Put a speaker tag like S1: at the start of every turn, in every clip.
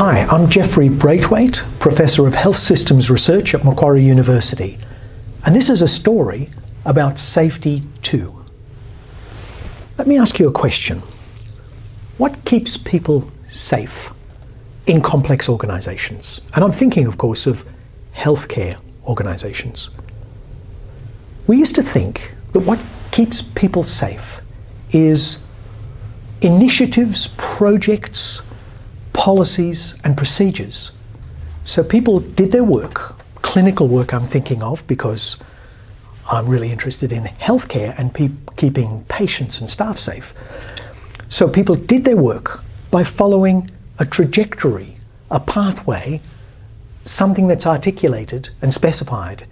S1: Hi, I'm Geoffrey Braithwaite, Professor of Health Systems Research at Macquarie University, and this is a story about safety too. Let me ask you a question. What keeps people safe in complex organisations? And I'm thinking, of course, of healthcare organisations. We used to think that what keeps people safe is initiatives, projects, policies and procedures. So people did their work, clinical work I'm thinking of, because I'm really interested in healthcare and keeping patients and staff safe. So people did their work by following a trajectory, a pathway, something that's articulated and specified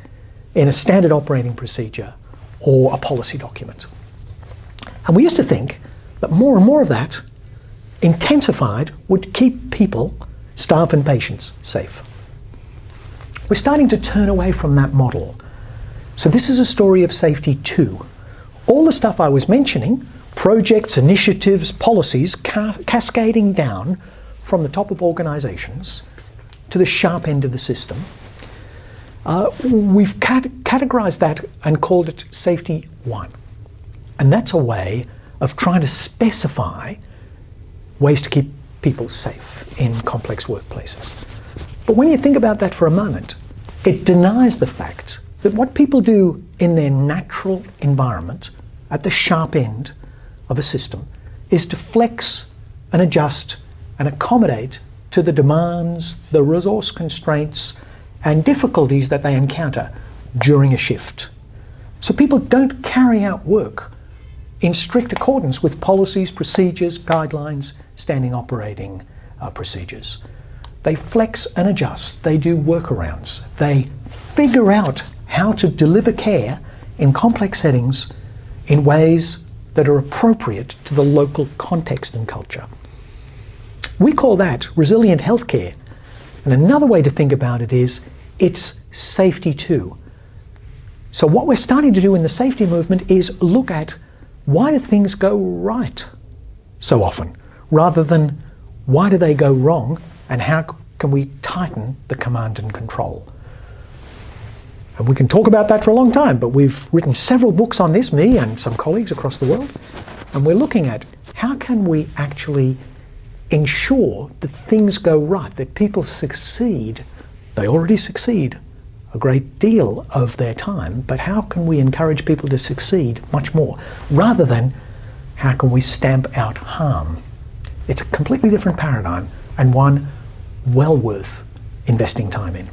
S1: in a standard operating procedure or a policy document. And we used to think that more and more of that intensified would keep people, staff and patients safe. We're starting to turn away from that model. So this is a story of safety too. All the stuff I was mentioning, projects, initiatives, policies, cascading down from the top of organisations to the sharp end of the system. We've categorised that and called it Safety 1. And that's a way of trying to specify ways to keep people safe in complex workplaces. But when you think about that for a moment, it denies the fact that what people do in their natural environment at the sharp end of a system is to flex and adjust and accommodate to the demands, the resource constraints and difficulties that they encounter during a shift. So people don't carry out work in strict accordance with policies, procedures, guidelines, standing operating procedures. They flex and adjust, they do workarounds, they figure out how to deliver care in complex settings in ways that are appropriate to the local context and culture. We call that resilient healthcare. And another way to think about it is it's safety too. So what we're starting to do in the safety movement is look at why do things go right so often, rather than why do they go wrong and how can we tighten the command and control. And we can talk about that for a long time, but we've written several books on this, me and some colleagues across the world, and we're looking at how can we actually ensure that things go right, that people succeed. They already succeed a great deal of their time, but how can we encourage people to succeed much more, rather than how can we stamp out harm? It's a completely different paradigm and one well worth investing time in.